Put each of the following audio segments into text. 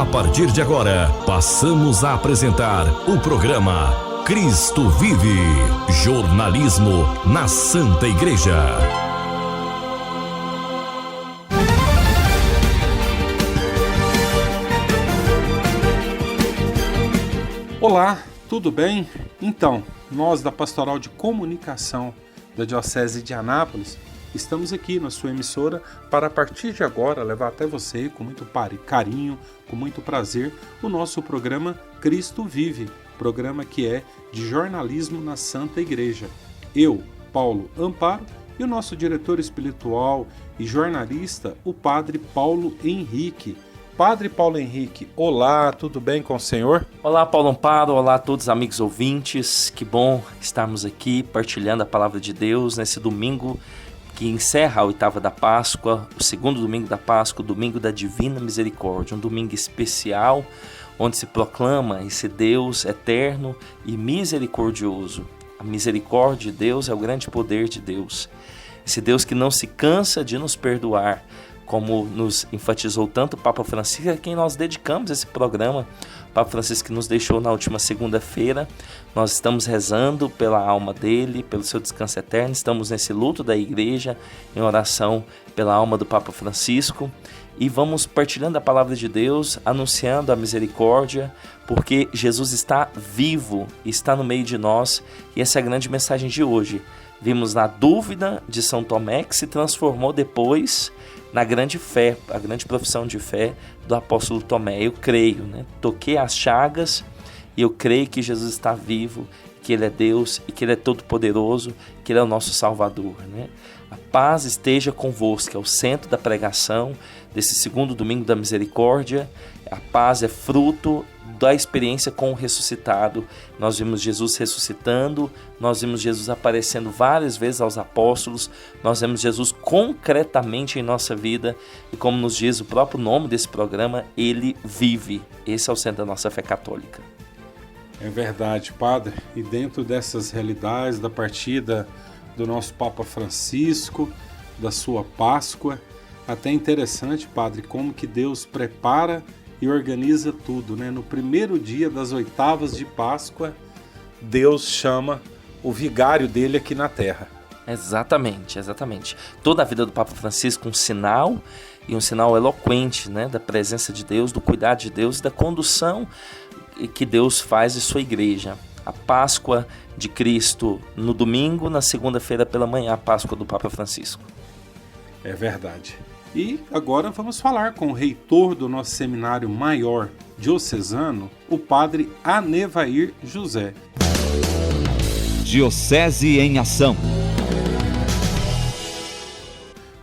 A partir de agora, passamos a apresentar o programa Cristo Vive, jornalismo na Santa Igreja. Olá, tudo bem? Então, nós da Pastoral de Comunicação da Diocese de Anápolis estamos aqui na sua emissora para, a partir de agora, levar até você, com muito carinho, com muito prazer, o nosso programa Cristo Vive, programa que é de jornalismo na Santa Igreja. Eu, Paulo Amparo, e o nosso diretor espiritual e jornalista, o Padre Paulo Henrique. Padre Paulo Henrique, olá, tudo bem com o senhor? Olá, Paulo Amparo, olá a todos amigos ouvintes, que bom estarmos aqui partilhando a palavra de Deus nesse domingo que encerra a oitava da Páscoa, o segundo domingo da Páscoa, o domingo da Divina Misericórdia, um domingo especial, onde se proclama esse Deus eterno e misericordioso. A misericórdia de Deus é o grande poder de Deus. Esse Deus que não se cansa de nos perdoar, como nos enfatizou tanto o Papa Francisco, a quem nós dedicamos esse programa. O Papa Francisco que nos deixou na última segunda-feira. Nós estamos rezando pela alma dele, pelo seu descanso eterno. Estamos nesse luto da igreja, em oração pela alma do Papa Francisco. E vamos partilhando a palavra de Deus, anunciando a misericórdia, porque Jesus está vivo, está no meio de nós. E essa é a grande mensagem de hoje. Vimos na dúvida de São Tomé, que se transformou depois na grande fé, a grande profissão de fé do apóstolo Tomé. Eu creio, toquei as chagas e eu creio que Jesus está vivo, que Ele é Deus e que Ele é todo-poderoso, que Ele é o nosso Salvador. A paz esteja convosco, é o centro da pregação desse segundo domingo da misericórdia. A paz é fruto da experiência com o ressuscitado. Nós vimos Jesus ressuscitando, nós vimos Jesus aparecendo várias vezes aos apóstolos, nós vemos Jesus concretamente em nossa vida e, como nos diz o próprio nome desse programa, Ele vive. Esse é o centro da nossa fé católica. É verdade, Padre. E dentro dessas realidades da partida do nosso Papa Francisco, da sua Páscoa, até interessante, Padre, como que Deus prepara e organiza tudo, No primeiro dia das oitavas de Páscoa, Deus chama o vigário dele aqui na terra. Exatamente. Toda a vida do Papa Francisco um sinal, e um sinal eloquente, da presença de Deus, do cuidado de Deus e da condução que Deus faz de sua igreja. A Páscoa de Cristo no domingo, na segunda-feira pela manhã, a Páscoa do Papa Francisco. É verdade. E agora vamos falar com o reitor do nosso seminário maior diocesano, o padre Anevair José. Diocese em Ação.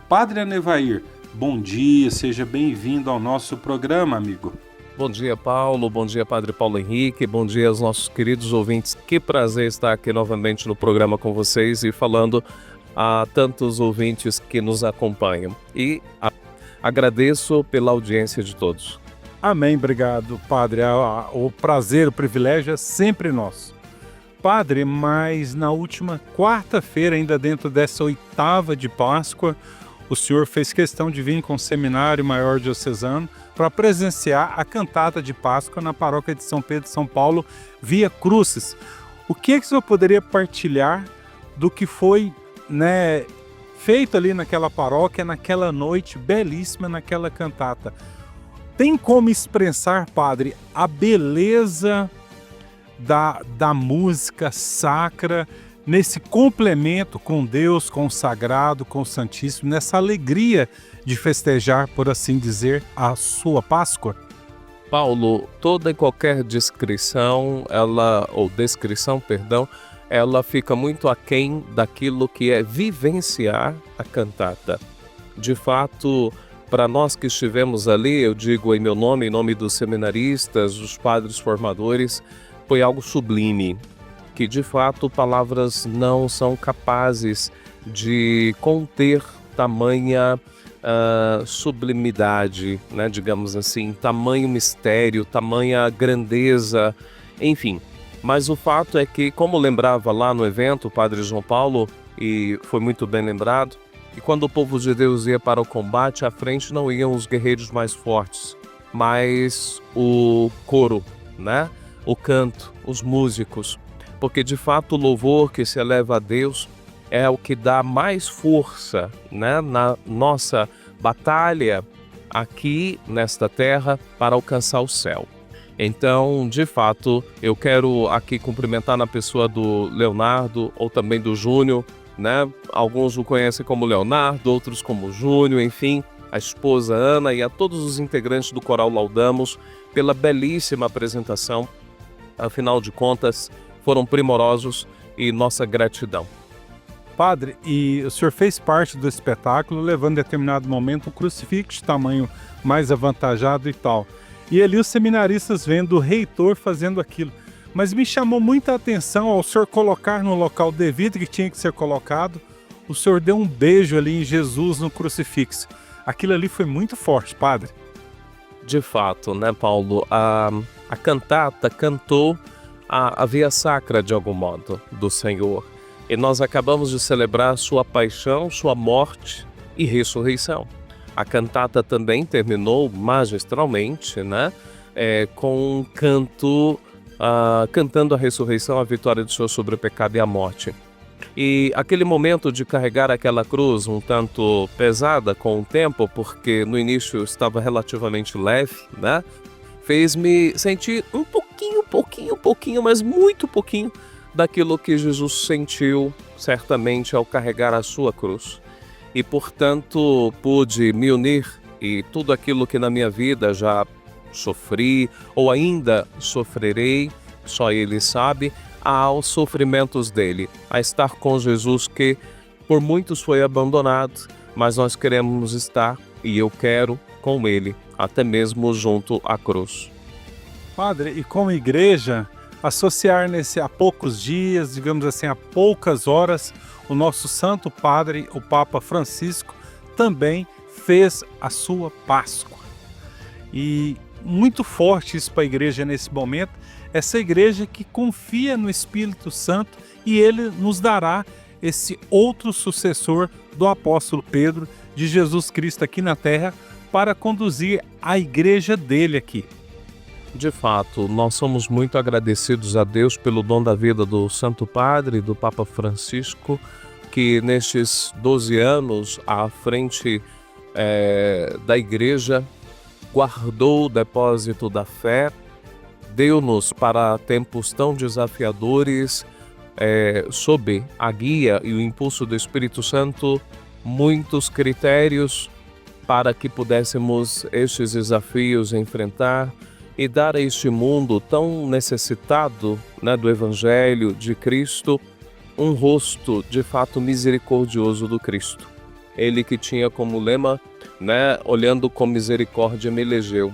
Padre Anevair, bom dia, seja bem-vindo ao nosso programa, amigo. Bom dia, Paulo, bom dia, Padre Paulo Henrique, bom dia aos nossos queridos ouvintes. Que prazer estar aqui novamente no programa com vocês e falando a tantos ouvintes que nos acompanham. E agradeço pela audiência de todos. Amém, obrigado, Padre. O prazer, o privilégio é sempre nosso. Padre, mas na última quarta-feira, ainda dentro dessa oitava de Páscoa, o senhor fez questão de vir com o Seminário Maior Diocesano para presenciar a cantata de Páscoa na paróquia de São Pedro de São Paulo, Via Crucis. O que o senhor poderia partilhar do que foi feito ali naquela paróquia, naquela noite belíssima, naquela cantata? Tem como expressar, Padre, a beleza da música sacra, nesse complemento com Deus, com o Sagrado, com o Santíssimo, nessa alegria de festejar, por assim dizer, a sua Páscoa? Paulo, toda e qualquer descrição, ela fica muito aquém daquilo que é vivenciar a cantata. De fato, para nós que estivemos ali, eu digo em meu nome, em nome dos seminaristas, dos padres formadores, foi algo sublime, que de fato palavras não são capazes de conter tamanha sublimidade, digamos assim, tamanho mistério, tamanha grandeza, enfim. Mas o fato é que, como lembrava lá no evento o Padre João Paulo, e foi muito bem lembrado, que quando o povo de Deus ia para o combate, à frente não iam os guerreiros mais fortes, mas o coro, né? O canto, os músicos. Porque de fato o louvor que se eleva a Deus é o que dá mais força, né, na nossa batalha aqui nesta terra para alcançar o céu. Então, de fato, eu quero aqui cumprimentar na pessoa do Leonardo ou também do Júnior, né? Alguns o conhecem como Leonardo, outros como Júnior, enfim, a esposa Ana e a todos os integrantes do Coral Laudamos pela belíssima apresentação. Afinal de contas, foram primorosos e nossa gratidão. Padre, e o senhor fez parte do espetáculo, levando em determinado momento um crucifixo de tamanho mais avantajado e tal. E ali os seminaristas vendo o reitor fazendo aquilo. Mas me chamou muita atenção ao senhor colocar no local devido que tinha que ser colocado, o senhor deu um beijo ali em Jesus no crucifixo. Aquilo ali foi muito forte, padre. De fato, né, Paulo? A cantata cantou a via sacra, de algum modo, do Senhor. E nós acabamos de celebrar sua paixão, sua morte e ressurreição. A cantata também terminou magistralmente, né? Com um canto, cantando a ressurreição, a vitória do Senhor sobre o pecado e a morte. E aquele momento de carregar aquela cruz um tanto pesada com o tempo, porque no início estava relativamente leve, né? Fez-me sentir um pouquinho, mas muito pouquinho daquilo que Jesus sentiu certamente ao carregar a sua cruz. E portanto pude me unir e tudo aquilo que na minha vida já sofri ou ainda sofrerei, só Ele sabe, aos sofrimentos dele, a estar com Jesus que por muitos foi abandonado, mas nós queremos estar e eu quero com Ele, até mesmo junto à cruz. Padre, e como igreja, associar há poucos dias, digamos assim, há poucas horas, o nosso Santo Padre, o Papa Francisco, também fez a sua Páscoa. E muito forte isso para a igreja nesse momento, essa igreja que confia no Espírito Santo e ele nos dará esse outro sucessor do apóstolo Pedro, de Jesus Cristo aqui na terra, para conduzir a igreja dele aqui. De fato, nós somos muito agradecidos a Deus pelo dom da vida do Santo Padre, do Papa Francisco, que nestes 12 anos à frente da igreja guardou o depósito da fé, deu-nos para tempos tão desafiadores, sob a guia e o impulso do Espírito Santo, muitos critérios para que pudéssemos estes desafios enfrentar e dar a este mundo tão necessitado, né, do Evangelho de Cristo, um rosto de fato misericordioso do Cristo. Ele que tinha como lema, né, olhando com misericórdia me elegeu.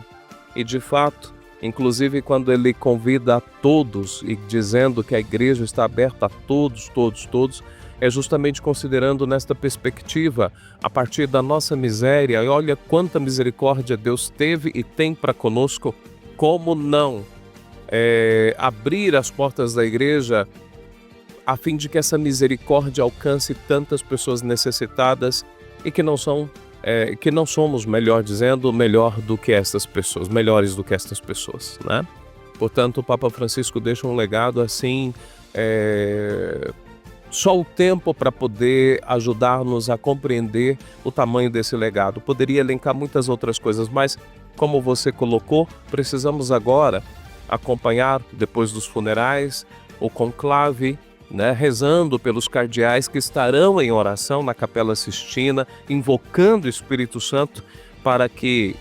E de fato, inclusive quando ele convida a todos e dizendo que a igreja está aberta a todos, é justamente considerando nesta perspectiva, a partir da nossa miséria, e olha quanta misericórdia Deus teve e tem para conosco, como não abrir as portas da igreja a fim de que essa misericórdia alcance tantas pessoas necessitadas e que não somos, melhor dizendo, melhor do que estas pessoas, melhores do que estas pessoas, né? Portanto, o Papa Francisco deixa um legado assim, só o tempo para poder ajudar-nos a compreender o tamanho desse legado. Poderia elencar muitas outras coisas, mas como você colocou, precisamos agora acompanhar, depois dos funerais, o conclave, né, rezando pelos cardeais que estarão em oração na Capela Sistina, invocando o Espírito Santo para que,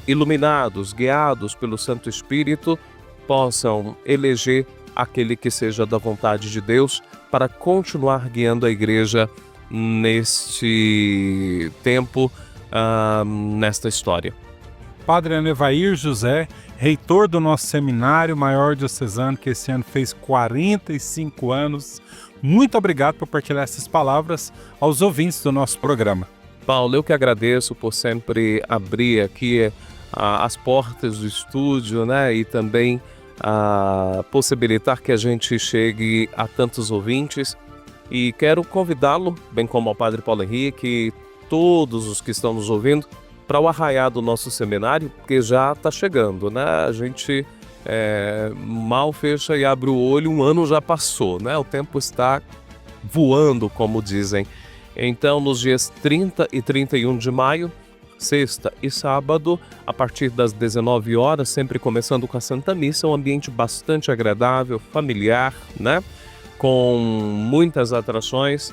iluminados, guiados pelo Santo Espírito, possam eleger aquele que seja da vontade de Deus para continuar guiando a igreja neste tempo, nesta história. Padre Anevair José, reitor do nosso seminário maior diocesano, que esse ano fez 45 anos. Muito obrigado por partilhar essas palavras aos ouvintes do nosso programa. Paulo, eu que agradeço por sempre abrir aqui as portas do estúdio, né, e também possibilitar que a gente chegue a tantos ouvintes. E quero convidá-lo, bem como ao Padre Paulo Henrique e todos os que estão nos ouvindo, para o arraiar do nosso seminário, porque já está chegando, né? A gente mal fecha e abre o olho, um ano já passou, né? O tempo está voando, como dizem. Então, nos dias 30 e 31 de maio, sexta e sábado, a partir das 19 horas, sempre começando com a Santa Missa, um ambiente bastante agradável, familiar, né? Com muitas atrações,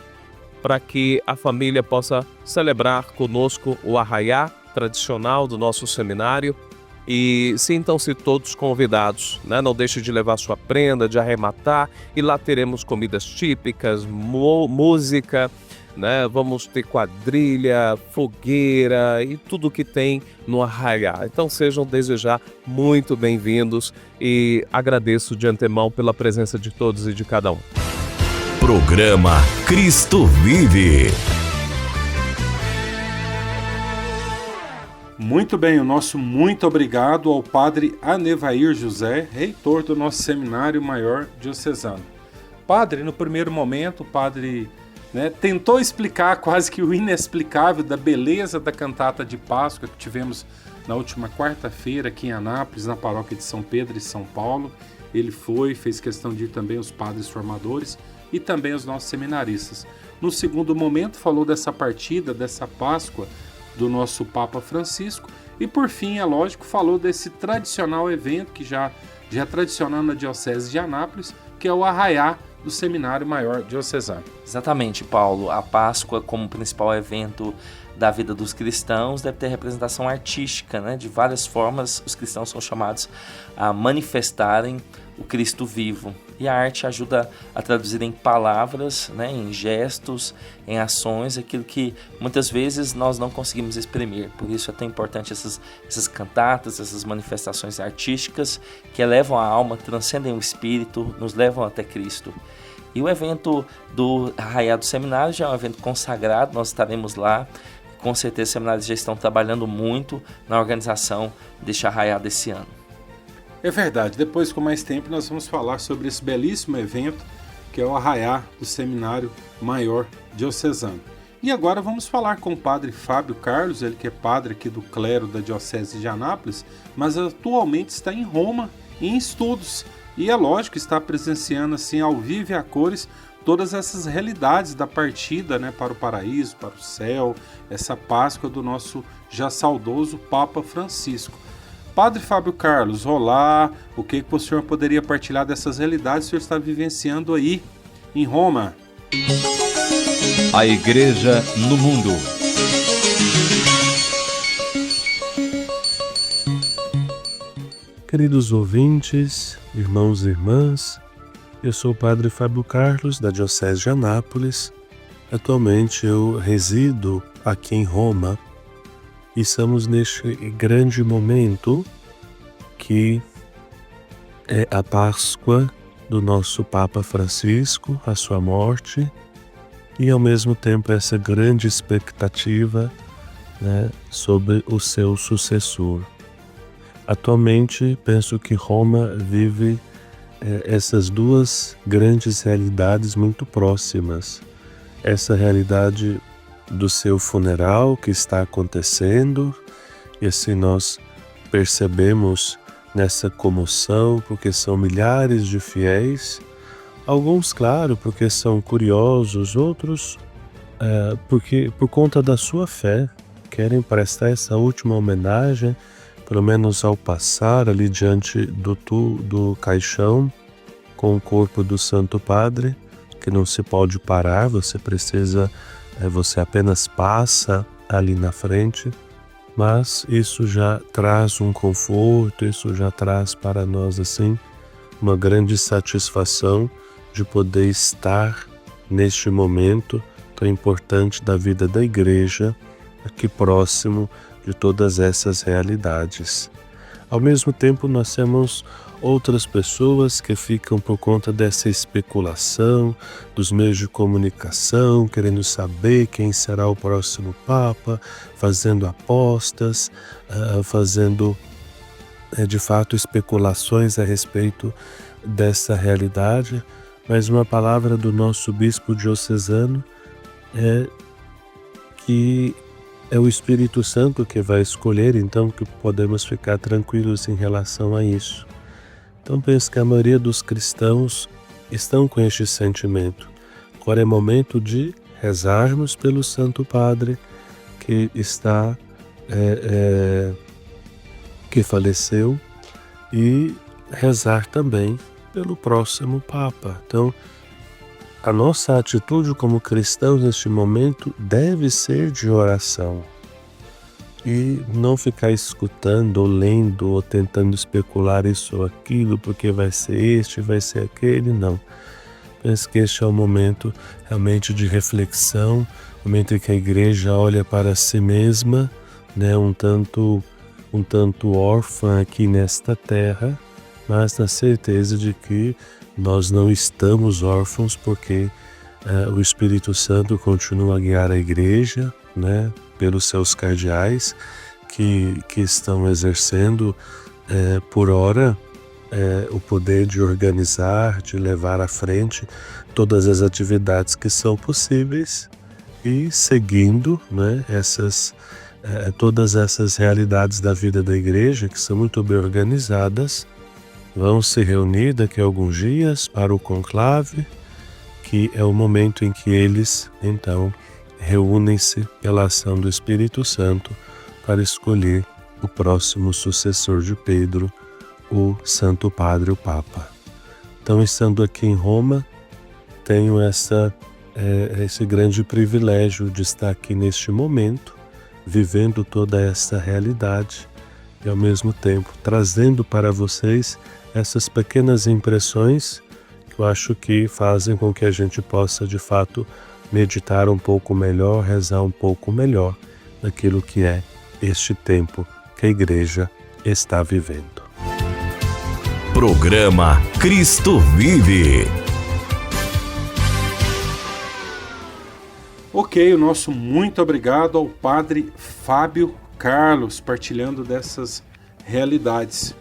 para que a família possa celebrar conosco o arraiá tradicional do nosso seminário. E sintam-se todos convidados, né? Não deixe de levar sua prenda, de arrematar, e lá teremos comidas típicas, música, né? Vamos ter quadrilha, fogueira e tudo que tem no arraiá. Então sejam desde já muito bem-vindos e agradeço de antemão pela presença de todos e de cada um. Programa Cristo Vive. Muito bem, o nosso muito obrigado ao Padre Anevair José, reitor do nosso Seminário Maior Diocesano. Padre, no primeiro momento, o padre tentou explicar quase que o inexplicável da beleza da cantata de Páscoa que tivemos na última quarta-feira aqui em Anápolis, na paróquia de São Pedro e São Paulo. Ele fez questão de ir também os padres formadores e também os nossos seminaristas. No segundo momento, falou dessa partida, dessa Páscoa do nosso Papa Francisco e, por fim, é lógico, falou desse tradicional evento que já é tradicional na Diocese de Anápolis, que é o arraiá do Seminário Maior Diocesano. Exatamente, Paulo. A Páscoa, como principal evento da vida dos cristãos, deve ter representação artística, né? De várias formas, os cristãos são chamados a manifestarem o Cristo vivo. E a arte ajuda a traduzir em palavras, né? Em gestos, em ações, aquilo que muitas vezes nós não conseguimos exprimir. Por isso é tão importante essas cantatas, essas manifestações artísticas que elevam a alma, transcendem o espírito, nos levam até Cristo. E o evento do Arraiá do Seminário já é um evento consagrado, nós estaremos lá. Com certeza os seminários já estão trabalhando muito na organização deste Arraiá desse ano. É verdade, depois com mais tempo nós vamos falar sobre esse belíssimo evento que é o Arraiá do Seminário Maior Diocesano. E agora vamos falar com o padre Fábio Carlos, ele que é padre aqui do clero da Diocese de Anápolis, mas atualmente está em Roma em estudos e é lógico está presenciando assim ao vivo e a cores todas essas realidades da partida, né, para o paraíso, para o céu, essa Páscoa do nosso já saudoso Papa Francisco. Padre Fábio Carlos, olá, o que o senhor poderia partilhar dessas realidades que o senhor está vivenciando aí em Roma? A Igreja no Mundo. Queridos ouvintes, irmãos e irmãs, eu sou o Padre Fábio Carlos, da Diocese de Anápolis. Atualmente eu resido aqui em Roma e estamos neste grande momento que é a Páscoa do nosso Papa Francisco, a sua morte, e ao mesmo tempo essa grande expectativa, né, sobre o seu sucessor. Atualmente penso que Roma vive essas duas grandes realidades muito próximas. Essa realidade do seu funeral que está acontecendo, e assim nós percebemos nessa comoção, porque são milhares de fiéis, alguns, claro, porque são curiosos, outros porque por conta da sua fé querem prestar essa última homenagem, pelo menos ao passar ali diante do caixão com o corpo do Santo Padre, que não se pode parar, você apenas passa ali na frente, mas isso já traz um conforto, isso já traz para nós assim uma grande satisfação de poder estar neste momento tão importante da vida da Igreja, aqui próximo de todas essas realidades. Ao mesmo tempo, nós temos outras pessoas que ficam por conta dessa especulação dos meios de comunicação, querendo saber quem será o próximo Papa, fazendo apostas, fazendo de fato especulações a respeito dessa realidade. Mas uma palavra do nosso bispo diocesano é que é o Espírito Santo que vai escolher, então que podemos ficar tranquilos em relação a isso. Então penso que a maioria dos cristãos estão com este sentimento. Agora é momento de rezarmos pelo Santo Padre que está que faleceu, e rezar também pelo próximo Papa. Então, a nossa atitude como cristãos neste momento deve ser de oração e não ficar escutando ou lendo ou tentando especular isso ou aquilo, porque vai ser este, vai ser aquele, não. Penso que este é um momento realmente de reflexão, momento em que a igreja olha para si mesma, né, um tanto órfã aqui nesta terra, mas na certeza de que nós não estamos órfãos, porque o Espírito Santo continua a guiar a igreja, né, pelos seus cardeais que estão exercendo por ora o poder de organizar, de levar à frente todas as atividades que são possíveis e seguindo, né, todas essas realidades da vida da igreja, que são muito bem organizadas, vão se reunir daqui a alguns dias para o conclave, que é o momento em que eles, então, reúnem-se pela ação do Espírito Santo para escolher o próximo sucessor de Pedro, o Santo Padre, o Papa. Então, estando aqui em Roma, tenho esse grande privilégio de estar aqui neste momento, vivendo toda essa realidade e, ao mesmo tempo, trazendo para vocês essas pequenas impressões que eu acho que fazem com que a gente possa, de fato, meditar um pouco melhor, rezar um pouco melhor daquilo que é este tempo que a Igreja está vivendo. Programa Cristo Vive. Ok, o nosso muito obrigado ao Padre Fábio Carlos, partilhando dessas realidades.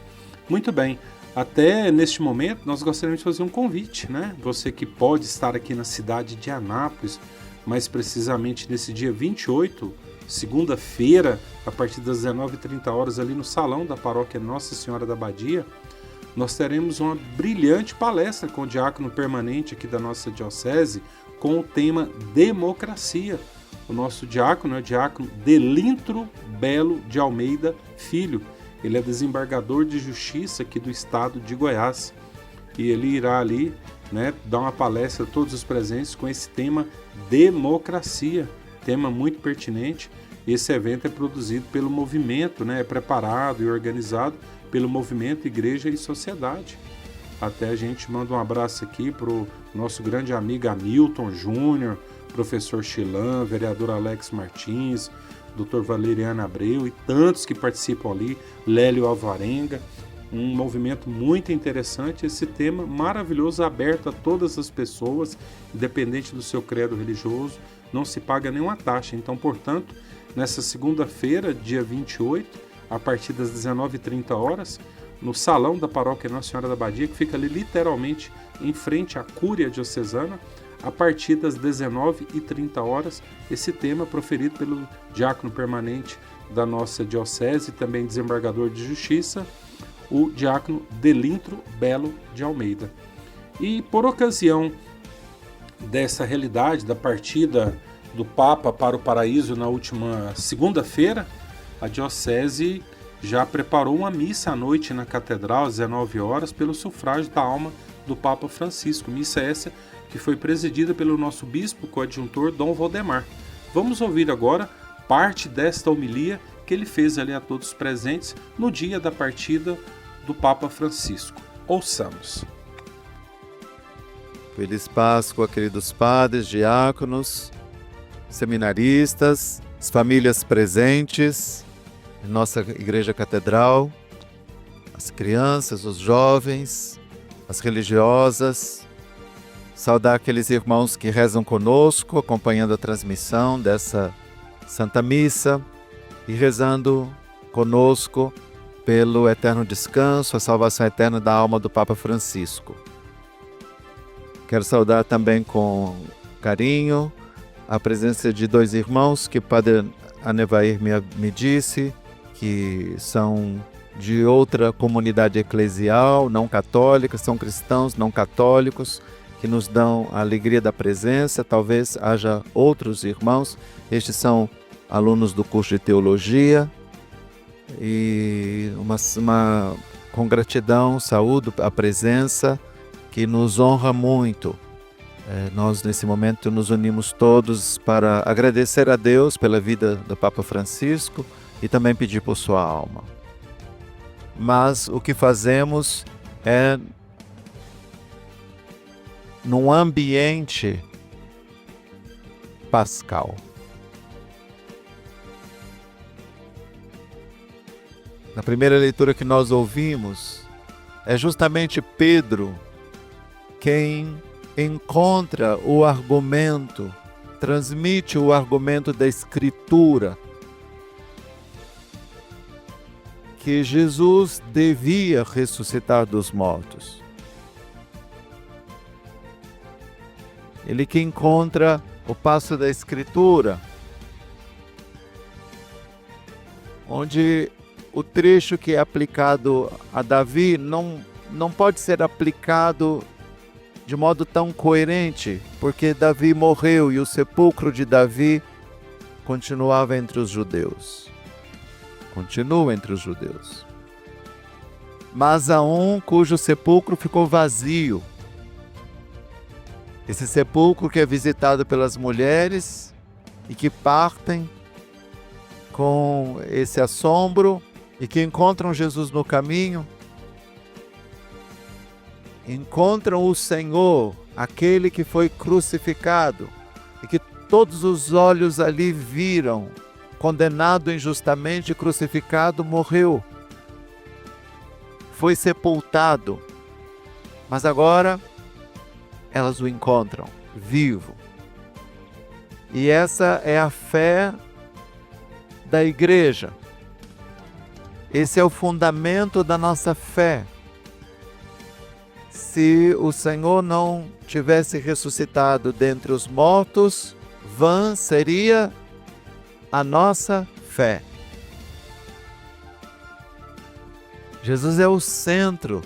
Muito bem, até neste momento nós gostaríamos de fazer um convite, né? Você que pode estar aqui na cidade de Anápolis, mais precisamente nesse dia 28, segunda-feira, a partir das 19h30, ali no salão da paróquia Nossa Senhora da Abadia, nós teremos uma brilhante palestra com o diácono permanente aqui da nossa diocese, com o tema Democracia. O nosso diácono é o diácono Delintro Belo de Almeida Filho. Ele é desembargador de justiça aqui do estado de Goiás. E ele irá ali, né, dar uma palestra a todos os presentes com esse tema Democracia. Tema muito pertinente. E esse evento é produzido pelo movimento, né, é preparado e organizado pelo movimento Igreja e Sociedade. Até a gente manda um abraço aqui para o nosso grande amigo Hamilton Júnior, professor Chilan, vereador Alex Martins, doutor Valeriano Abreu e tantos que participam ali, Lélio Alvarenga. Um movimento muito interessante, esse tema maravilhoso, aberto a todas as pessoas, independente do seu credo religioso, não se paga nenhuma taxa. Então, portanto, nessa segunda-feira, dia 28, a partir das 19h30, no salão da paróquia Nossa Senhora da Abadia, que fica ali literalmente em frente à Cúria Diocesana, a partir das 19h30, esse tema proferido pelo diácono permanente da nossa diocese, também desembargador de justiça, o diácono Delintro Belo de Almeida. E por ocasião dessa realidade da partida do Papa para o Paraíso na última segunda-feira, a diocese já preparou uma missa à noite na Catedral, às 19h, pelo sufrágio da alma do Papa Francisco. Missa essa que foi presidida pelo nosso bispo coadjuntor Dom Valdemar. Vamos ouvir agora parte desta homilia que ele fez ali a todos os presentes no dia da partida do Papa Francisco. Ouçamos. Feliz Páscoa, queridos padres, diáconos, seminaristas, as famílias presentes, nossa Igreja Catedral, as crianças, os jovens, as religiosas. Saudar aqueles irmãos que rezam conosco, acompanhando a transmissão dessa Santa Missa e rezando conosco pelo eterno descanso, a salvação eterna da alma do Papa Francisco. Quero saudar também com carinho a presença de dois irmãos que o Padre a Nevair me disse que são de outra comunidade eclesial, não católica, são cristãos não católicos, que nos dão a alegria da presença. Talvez haja outros irmãos, estes são alunos do curso de teologia, e com gratidão, saúdo a presença que nos honra muito. Nós nesse momento nos unimos todos para agradecer a Deus pela vida do Papa Francisco e também pedir por sua alma. Mas o que fazemos é num ambiente pascal. Na primeira leitura que nós ouvimos, é justamente Pedro quem encontra o argumento, transmite o argumento da Escritura, que Jesus devia ressuscitar dos mortos. Ele que encontra o passo da Escritura, onde o trecho que é aplicado a Davi não pode ser aplicado de modo tão coerente, porque Davi morreu e o sepulcro de Davi continuava entre os judeus. Continua entre os judeus. Mas há um cujo sepulcro ficou vazio. Esse sepulcro que é visitado pelas mulheres e que partem com esse assombro e que encontram Jesus no caminho, encontram o Senhor, aquele que foi crucificado e que todos os olhos ali viram, condenado injustamente, crucificado, morreu, foi sepultado, mas agora elas o encontram vivo. E essa é a fé da igreja. Esse é o fundamento da nossa fé. Se o Senhor não tivesse ressuscitado dentre os mortos, vã seria a nossa fé. Jesus é o centro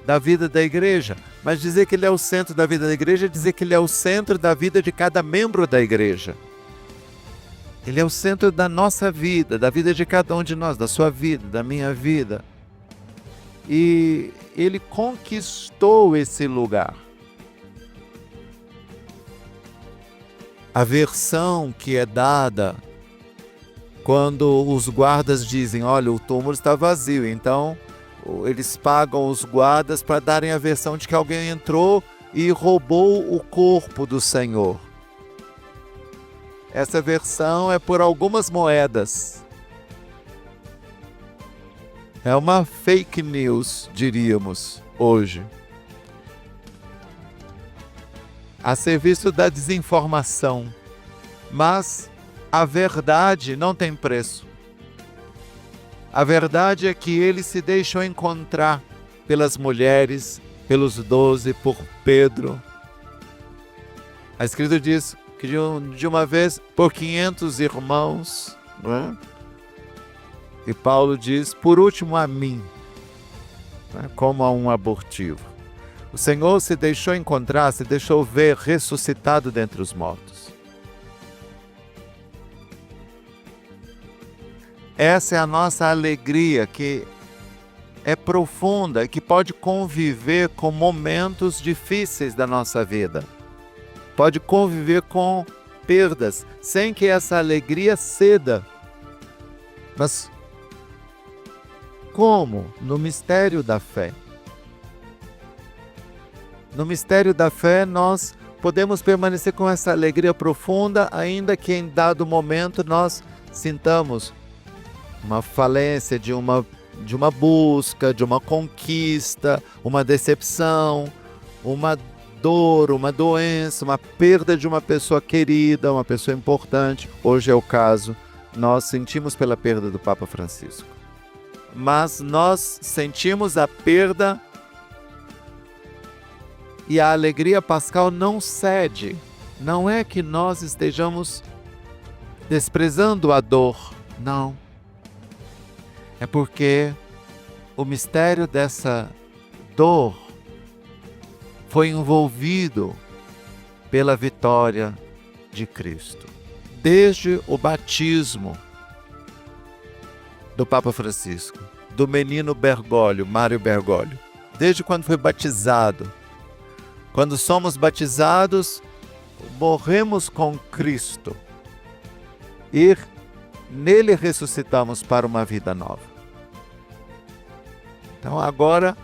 da vida da igreja, mas dizer que Ele é o centro da vida da igreja é dizer que Ele é o centro da vida de cada membro da igreja. Ele é o centro da nossa vida, da vida de cada um de nós, da sua vida, da minha vida. E Ele conquistou esse lugar. A versão que é dada quando os guardas dizem, olha, o túmulo está vazio, então eles pagam os guardas para darem a versão de que alguém entrou e roubou o corpo do Senhor. Essa versão é por algumas moedas. É uma fake news, diríamos, hoje. A serviço da desinformação. Mas a verdade não tem preço. A verdade é que ele se deixou encontrar pelas mulheres, pelos 12, por Pedro. A Escritura diz que de uma vez por 500 irmãos, não é? E Paulo diz, por último a mim, né? Como a um abortivo. O Senhor se deixou encontrar, se deixou ver ressuscitado dentre os mortos. Essa é a nossa alegria, que é profunda e que pode conviver com momentos difíceis da nossa vida. Pode conviver com perdas, sem que essa alegria ceda. Mas como? No mistério da fé. No mistério da fé, nós podemos permanecer com essa alegria profunda, ainda que em dado momento nós sintamos uma falência de uma busca, de uma conquista, uma decepção, uma dor, uma doença, uma perda de uma pessoa querida, uma pessoa importante. Hoje é o caso, nós sentimos pela perda do Papa Francisco. Mas nós sentimos a perda e a alegria pascal não cede. Não é que nós estejamos desprezando a dor. Não. É porque o mistério dessa dor foi envolvido pela vitória de Cristo. Desde o batismo do Papa Francisco, do menino Bergoglio, Mário Bergoglio, desde quando foi batizado. Quando somos batizados, morremos com Cristo e nele ressuscitamos para uma vida nova. Então agora,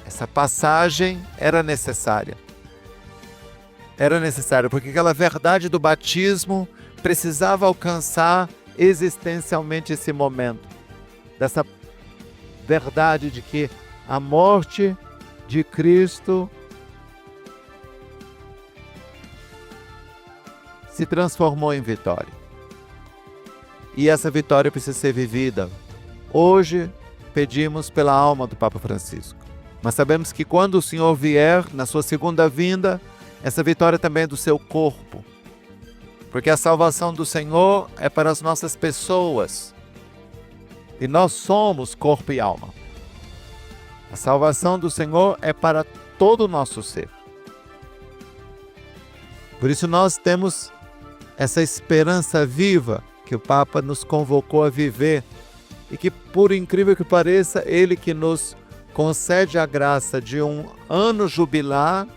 essa passagem era necessária. Era necessária porque aquela verdade do batismo precisava alcançar existencialmente esse momento. Dessa verdade de que a morte de Cristo se transformou em vitória. E essa vitória precisa ser vivida. Hoje pedimos pela alma do Papa Francisco. Mas sabemos que quando o Senhor vier na sua segunda vinda, essa vitória também é do seu corpo. Porque a salvação do Senhor é para as nossas pessoas. E nós somos corpo e alma. A salvação do Senhor é para todo o nosso ser. Por isso nós temos essa esperança viva que o Papa nos convocou a viver e que, por incrível que pareça, Ele que nos concede a graça de um ano jubilar,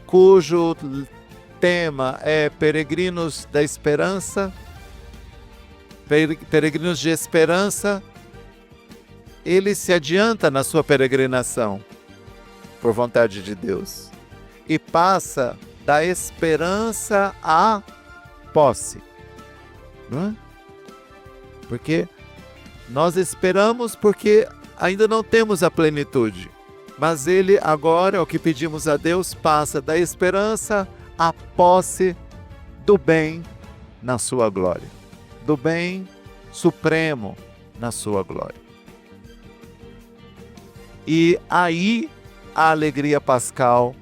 cujo tema é Peregrinos da Esperança, peregrinos de esperança, Ele se adianta na sua peregrinação, por vontade de Deus, e passa da esperança à posse. Não é? Porque nós esperamos porque ainda não temos a plenitude. Mas Ele agora, o que pedimos a Deus, passa da esperança à posse do bem na sua glória. Do bem supremo na sua glória. E aí a alegria pascal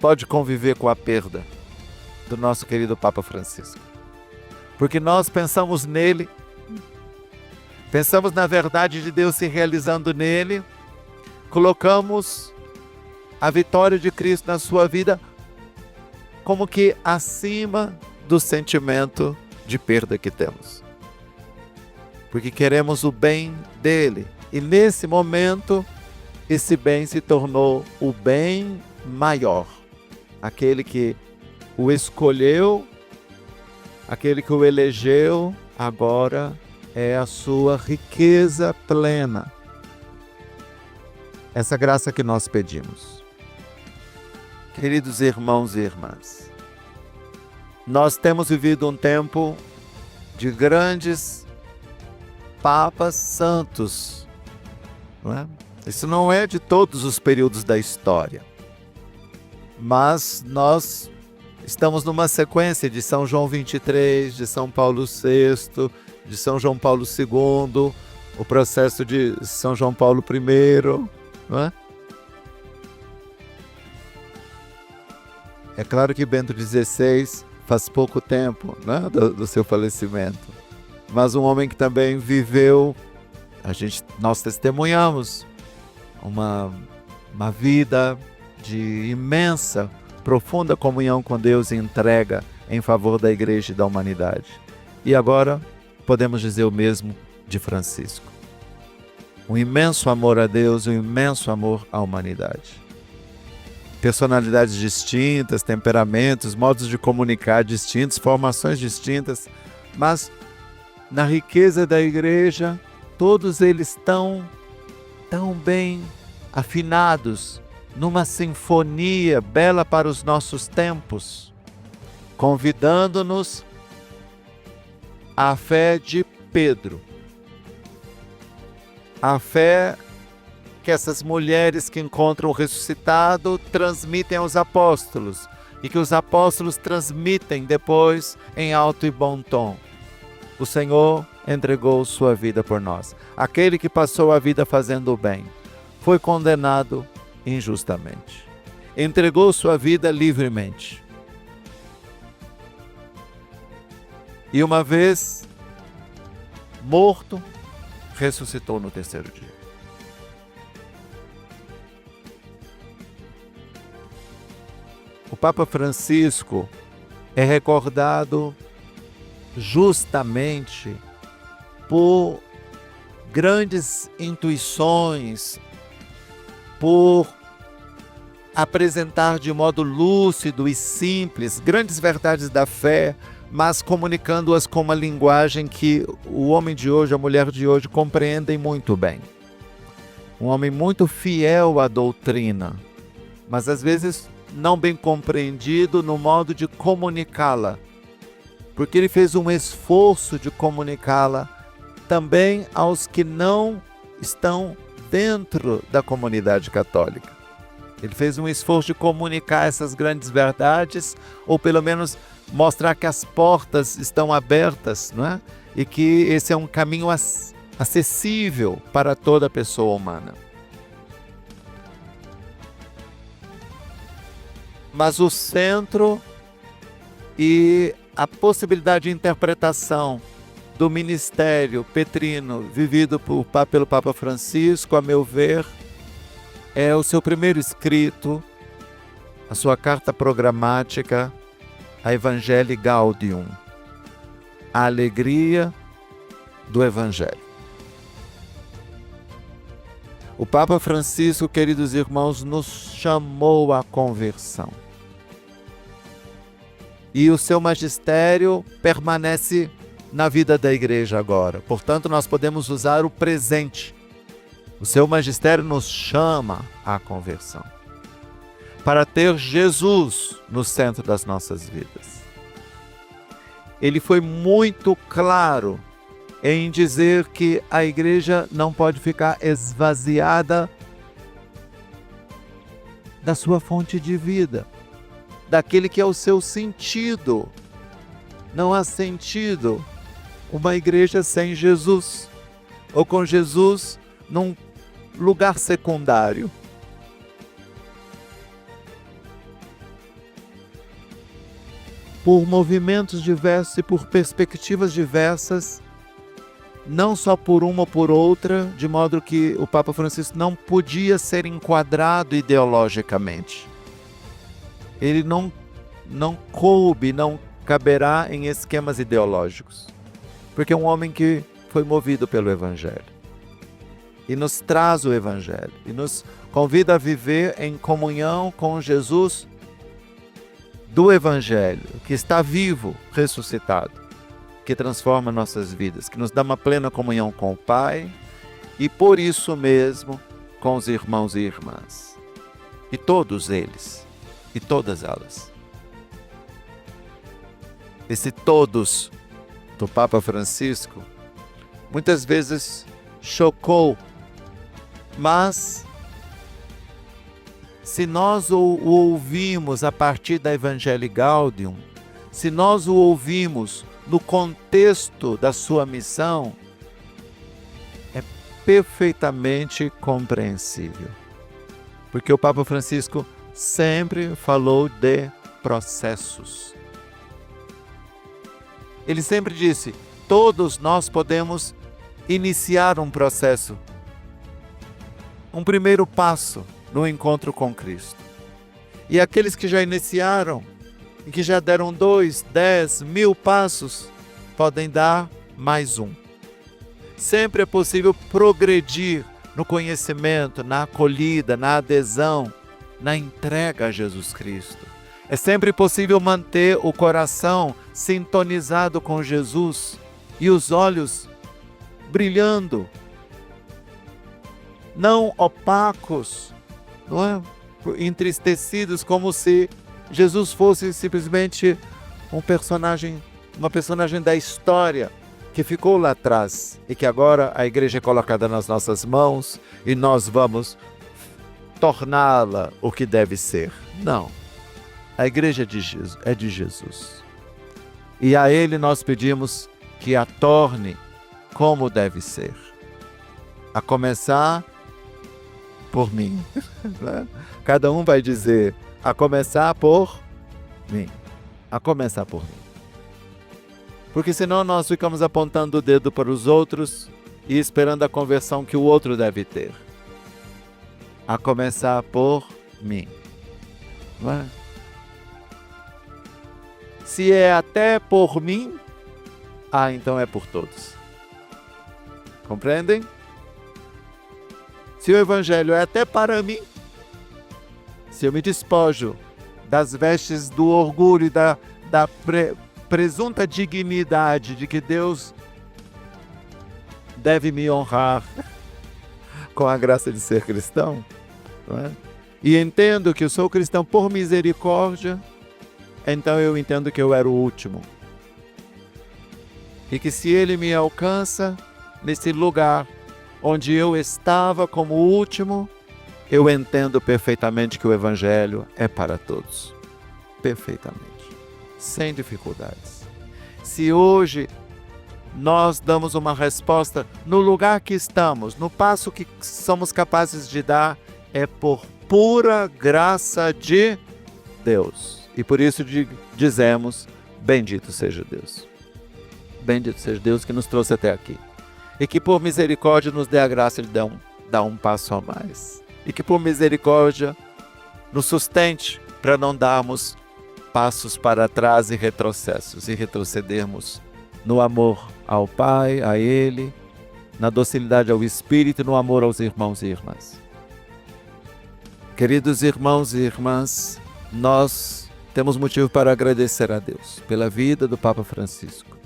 pode conviver com a perda do nosso querido Papa Francisco. Porque nós pensamos nele, pensamos na verdade de Deus se realizando nele, colocamos a vitória de Cristo na sua vida como que acima do sentimento de perda que temos. Porque queremos o bem dele. E nesse momento, esse bem se tornou o bem maior. Aquele que o escolheu, aquele que o elegeu, agora é a sua riqueza plena. Essa graça que nós pedimos. Queridos irmãos e irmãs, nós temos vivido um tempo de grandes papas santos. Não é? Isso não é de todos os períodos da história. Mas nós estamos numa sequência de São João 23, de São Paulo VI, de São João Paulo II, o processo de São João Paulo I, não é? É claro que Bento XVI faz pouco tempo, né, do seu falecimento, mas um homem que também viveu, nós testemunhamos uma vida de imensa, profunda comunhão com Deus e entrega em favor da Igreja e da humanidade. E agora podemos dizer o mesmo de Francisco. Um imenso amor a Deus, um imenso amor à humanidade. Personalidades distintas, temperamentos, modos de comunicar distintos, formações distintas, mas na riqueza da Igreja, todos eles tão bem afinados, numa sinfonia bela para os nossos tempos, convidando-nos à fé de Pedro, a fé que essas mulheres que encontram o ressuscitado transmitem aos apóstolos e que os apóstolos transmitem depois em alto e bom tom. O Senhor entregou sua vida por nós. Aquele que passou a vida fazendo o bem foi condenado injustamente. Entregou sua vida livremente. E uma vez morto, ressuscitou no terceiro dia. O Papa Francisco é recordado justamente por grandes intuições, por apresentar de modo lúcido e simples grandes verdades da fé, mas comunicando-as com uma linguagem que o homem de hoje, a mulher de hoje compreendem muito bem. Um homem muito fiel à doutrina, mas às vezes não bem compreendido no modo de comunicá-la, porque ele fez um esforço de comunicá-la também aos que não estão dentro da comunidade católica. Ele fez um esforço de comunicar essas grandes verdades, ou pelo menos mostrar que as portas estão abertas, não é? E que esse é um caminho acessível para toda pessoa humana. Mas o centro e a possibilidade de interpretação do ministério petrino vivido pelo Papa Francisco, a meu ver, é o seu primeiro escrito, a sua carta programática, a Evangelii Gaudium, a alegria do Evangelho. O Papa Francisco, queridos irmãos, nos chamou à conversão. E o seu magistério permanece na vida da igreja agora. Portanto, nós podemos usar o presente. O seu magistério nos chama à conversão, para ter Jesus no centro das nossas vidas. Ele foi muito claro em dizer que a igreja não pode ficar esvaziada da sua fonte de vida, daquele que é o seu sentido. Não há sentido uma igreja sem Jesus, ou com Jesus num lugar secundário. Por movimentos diversos e por perspectivas diversas, não só por uma ou por outra, de modo que o Papa Francisco não podia ser enquadrado ideologicamente. Ele não coube, não caberá em esquemas ideológicos, porque é um homem que foi movido pelo Evangelho. E nos traz o Evangelho, e nos convida a viver em comunhão com Jesus do Evangelho, que está vivo, ressuscitado, que transforma nossas vidas, que nos dá uma plena comunhão com o Pai, e por isso mesmo com os irmãos e irmãs, e todos eles, e todas elas. Esse todos do Papa Francisco muitas vezes chocou, mas se nós o ouvimos a partir da Evangelii Gaudium, se nós o ouvimos no contexto da sua missão, é perfeitamente compreensível. Porque o Papa Francisco sempre falou de processos. Ele sempre disse: todos nós podemos iniciar um processo, um primeiro passo no encontro com Cristo. E aqueles que já iniciaram e que já deram 2, 10, 1000 passos, podem dar mais um. Sempre é possível progredir no conhecimento, na acolhida, na adesão, na entrega a Jesus Cristo. É sempre possível manter o coração sintonizado com Jesus e os olhos brilhando, não opacos, não é? Entristecidos, como se Jesus fosse simplesmente uma personagem da história que ficou lá atrás e que agora a igreja é colocada nas nossas mãos e nós vamos torná-la o que deve ser. Não. A igreja é de Jesus. E a Ele nós pedimos que a torne como deve ser. A começar por mim. Cada um vai dizer, a começar por mim. A começar por mim. Porque senão nós ficamos apontando o dedo para os outros e esperando a conversão que o outro deve ter. A começar por mim. Não é? Se é até por mim, então é por todos. Compreendem? Se o Evangelho é até para mim, se eu me despojo das vestes do orgulho e da presunta dignidade de que Deus deve me honrar com a graça de ser cristão, não é? E entendo que eu sou cristão por misericórdia, então eu entendo que eu era o último. E que se Ele me alcança nesse lugar onde eu estava como o último, eu entendo perfeitamente que o Evangelho é para todos. Perfeitamente. Sem dificuldades. Se hoje nós damos uma resposta no lugar que estamos, no passo que somos capazes de dar, é por pura graça de Deus. E por isso dizemos, bendito seja Deus. Bendito seja Deus que nos trouxe até aqui. E que por misericórdia nos dê a graça de dar um passo a mais. E que por misericórdia nos sustente para não darmos passos para trás e retrocessos. E retrocedermos no amor ao Pai, a Ele, na docilidade ao Espírito e no amor aos irmãos e irmãs. Queridos irmãos e irmãs, nós temos motivo para agradecer a Deus pela vida do Papa Francisco.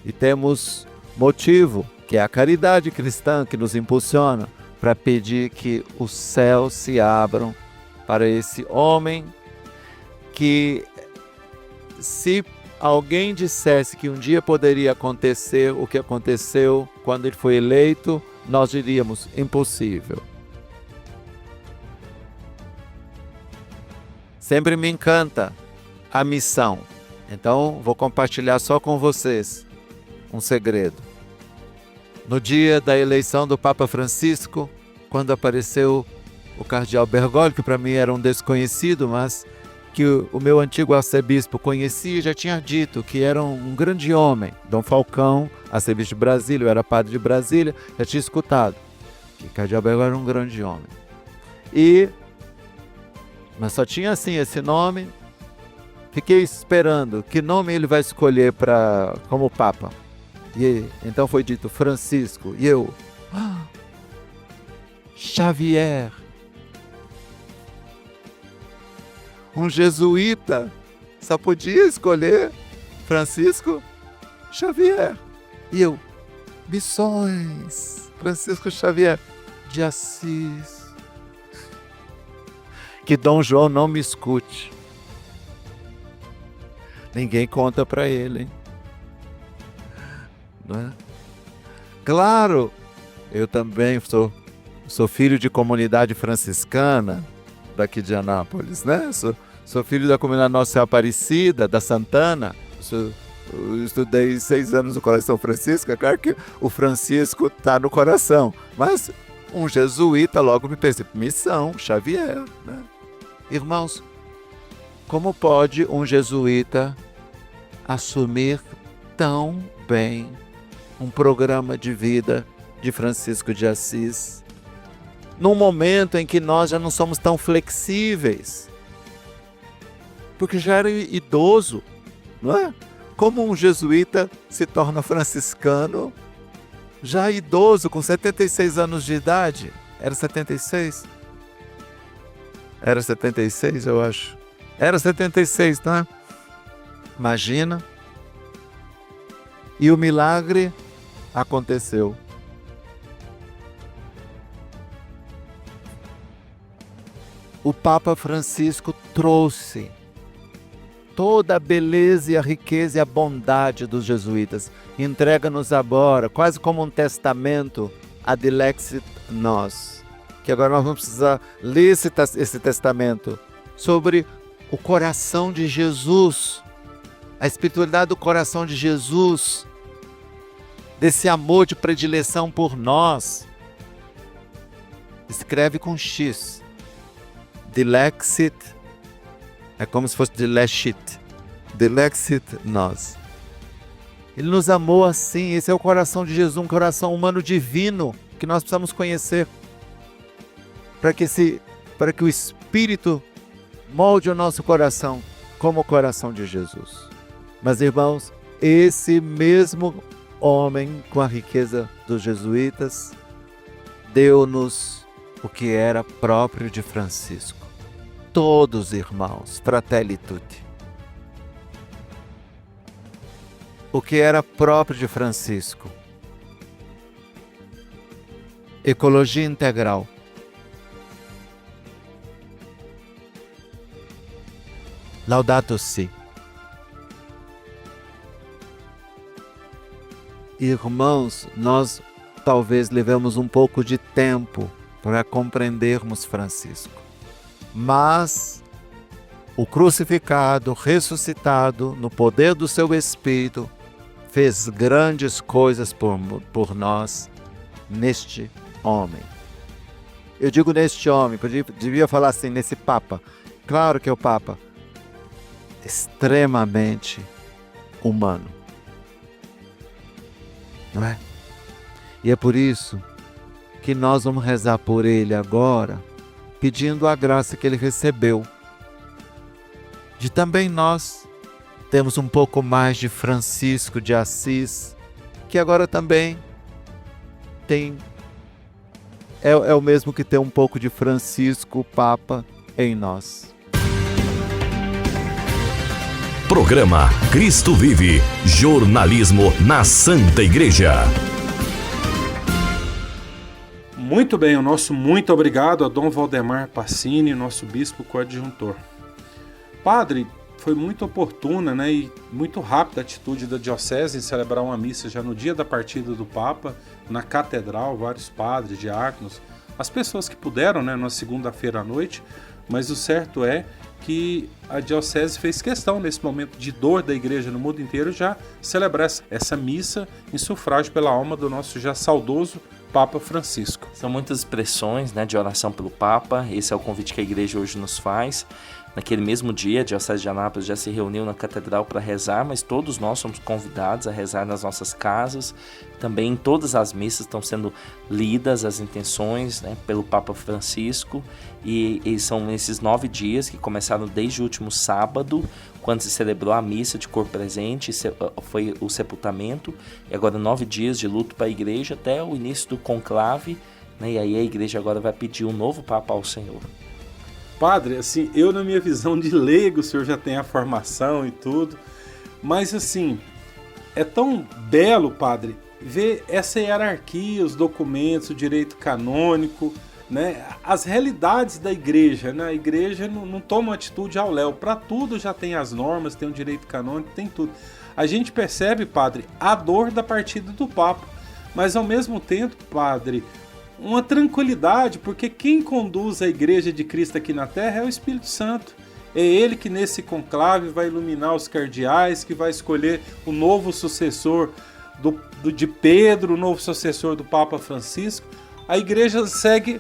E temos motivo, que é a caridade cristã que nos impulsiona, para pedir que os céus se abram para esse homem que, se alguém dissesse que um dia poderia acontecer o que aconteceu quando ele foi eleito, nós diríamos impossível. Sempre me encanta a missão. Então, vou compartilhar só com vocês um segredo. No dia da eleição do Papa Francisco, quando apareceu o cardeal Bergoglio, que para mim era um desconhecido, mas que o meu antigo arcebispo conhecia e já tinha dito que era um grande homem. Dom Falcão, arcebispo de Brasília, eu era padre de Brasília, já tinha escutado que cardeal Bergoglio era um grande homem. Mas só tinha assim esse nome. Fiquei esperando que nome ele vai escolher como Papa. E então foi dito Francisco. E eu, Xavier. Um jesuíta só podia escolher Francisco Xavier. E eu, missões, Francisco Xavier de Assis. Que Dom João não me escute. Ninguém conta para ele, hein? Não é? Claro, eu também sou filho de comunidade franciscana daqui de Anápolis, né? Sou filho da comunidade Nossa Senhora Aparecida, da Santana. Eu estudei 6 anos no Colégio São Francisco. É claro que o Francisco está no coração, mas um jesuíta logo me pensa, missão, Xavier, né? Irmãos, como pode um jesuíta assumir tão bem um programa de vida de Francisco de Assis, num momento em que nós já não somos tão flexíveis? Porque já era idoso, não é? Como um jesuíta se torna franciscano já idoso, com 76 anos de idade? Era 76? Era 76, eu acho. Era 76, não é? Imagina. E o milagre aconteceu. O Papa Francisco trouxe toda a beleza e a riqueza e a bondade dos jesuítas. Entrega-nos agora, quase como um testamento, ad lexit nos. Que agora nós vamos precisar ler esse testamento sobre o coração de Jesus, a espiritualidade do coração de Jesus, desse amor de predileção por nós. Escreve com X. Dilexit, é como se fosse dilexit. Dilexit nos. Ele nos amou assim. Esse é o coração de Jesus, um coração humano divino que nós precisamos conhecer para que o Espírito molde o nosso coração como o coração de Jesus. Mas, irmãos, esse mesmo homem com a riqueza dos jesuítas deu-nos o que era próprio de Francisco. Todos irmãos, fratelli tutti. O que era próprio de Francisco. Ecologia integral. Laudato Si. Irmãos, nós talvez levemos um pouco de tempo para compreendermos Francisco. Mas o crucificado, ressuscitado, no poder do seu Espírito, fez grandes coisas por nós neste homem. Eu digo neste homem, devia falar assim, nesse Papa. Claro que é o Papa extremamente humano. Não é? E é por isso que nós vamos rezar por ele agora, pedindo a graça que ele recebeu, de também nós temos um pouco mais de Francisco de Assis, que agora também é o mesmo que tem um pouco de Francisco, o Papa, em nós. Programa Cristo Vive, jornalismo na Santa Igreja. Muito bem, o nosso muito obrigado a Dom Valdemar Pacini, nosso bispo coadjuntor. Padre, foi muito oportuna, né, e muito rápida a atitude da diocese em celebrar uma missa já no dia da partida do Papa, na catedral, vários padres, diáconos, as pessoas que puderam, né, na segunda-feira à noite, mas o certo é que a diocese fez questão, nesse momento de dor da igreja no mundo inteiro, já celebrar essa missa em sufrágio pela alma do nosso já saudoso Papa Francisco. São muitas expressões, né, de oração pelo Papa. Esse é o convite que a igreja hoje nos faz. Naquele mesmo dia, a Diocese de Anápolis já se reuniu na catedral para rezar, mas todos nós somos convidados a rezar nas nossas casas. Também em todas as missas estão sendo lidas as intenções, né, pelo Papa Francisco. E são esses 9 dias que começaram desde o último sábado, quando se celebrou a missa de corpo presente, foi o sepultamento. E agora 9 dias de luto para a igreja até o início do conclave, né, e aí a igreja agora vai pedir um novo Papa ao Senhor. Padre, assim, eu na minha visão de leigo, o senhor já tem a formação e tudo, mas assim, é tão belo, padre, ver essa hierarquia, os documentos, o direito canônico, né, as realidades da igreja, né? A igreja não toma atitude ao léu, para tudo já tem as normas, tem o direito canônico, tem tudo. A gente percebe, padre, a dor da partida do Papa, mas ao mesmo tempo, padre, uma tranquilidade, porque quem conduz a Igreja de Cristo aqui na Terra é o Espírito Santo. É Ele que nesse conclave vai iluminar os cardeais, que vai escolher o novo sucessor de Pedro, o novo sucessor do Papa Francisco. A Igreja segue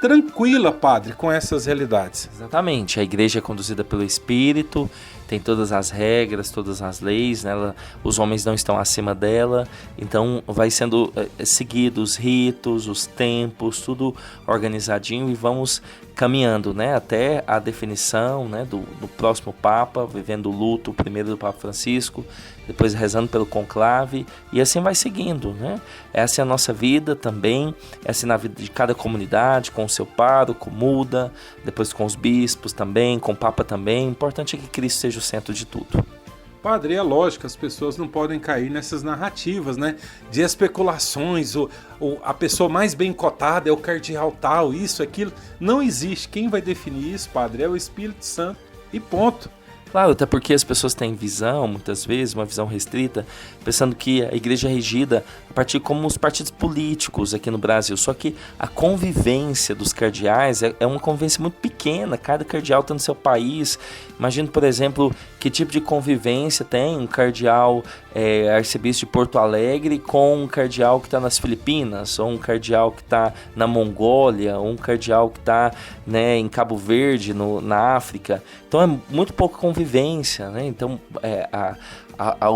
tranquila, padre, com essas realidades. Exatamente, a igreja é conduzida pelo Espírito, tem todas as regras, todas as leis, né? Os homens não estão acima dela, então vai sendo seguido os ritos, os tempos, tudo organizadinho, e vamos caminhando, né, até a definição, né, do próximo Papa, vivendo o luto primeiro do Papa Francisco, depois rezando pelo conclave, e assim vai seguindo, né? Essa é a nossa vida também, essa é na vida de cada comunidade, com o seu pároco, muda, depois com os bispos também, com o Papa também. O importante é que Cristo seja o centro de tudo. Padre, é lógico, as pessoas não podem cair nessas narrativas, né, de especulações, a pessoa mais bem cotada é o cardeal tal, isso, aquilo. Não existe. Quem vai definir isso, padre, é o Espírito Santo e ponto. Claro, até porque as pessoas têm visão, muitas vezes, uma visão restrita, pensando que a igreja é regida a partir como os partidos políticos aqui no Brasil. Só que a convivência dos cardeais é uma convivência muito pequena, cada cardeal está no seu país. Imagina, por exemplo, que tipo de convivência tem um cardeal arcebispo de Porto Alegre com um cardeal que está nas Filipinas, ou um cardeal que está na Mongólia, ou um cardeal que está, né, em Cabo Verde, na África. Então é muito pouca convivência, né? Então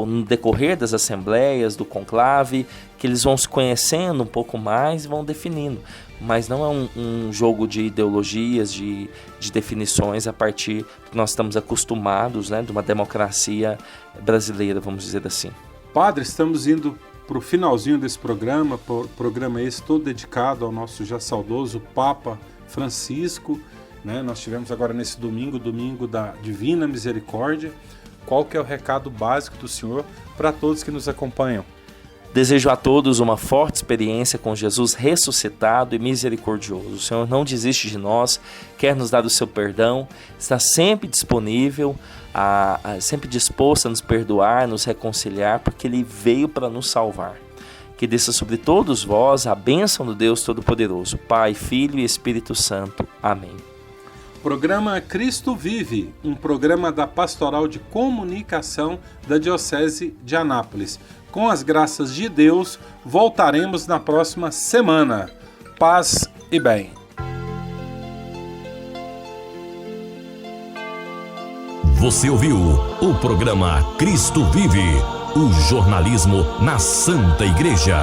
no decorrer das assembleias, do conclave, que eles vão se conhecendo um pouco mais e vão definindo. Mas não é um jogo de ideologias, de definições a partir do que nós estamos acostumados, né, de uma democracia brasileira, vamos dizer assim. Padre, estamos indo para o finalzinho desse programa esse todo dedicado ao nosso já saudoso Papa Francisco, né? Nós tivemos agora nesse domingo da Divina Misericórdia. Qual que é o recado básico do Senhor para todos que nos acompanham? Desejo a todos uma forte experiência com Jesus ressuscitado e misericordioso. O Senhor não desiste de nós, quer nos dar o seu perdão, está sempre disponível, sempre disposto a nos perdoar, nos reconciliar, porque Ele veio para nos salvar. Que desça sobre todos vós a bênção do Deus Todo-Poderoso, Pai, Filho e Espírito Santo. Amém. Programa Cristo Vive, um programa da Pastoral de Comunicação da Diocese de Anápolis. Com as graças de Deus, voltaremos na próxima semana. Paz e bem. Você ouviu o programa Cristo Vive, o jornalismo na Santa Igreja.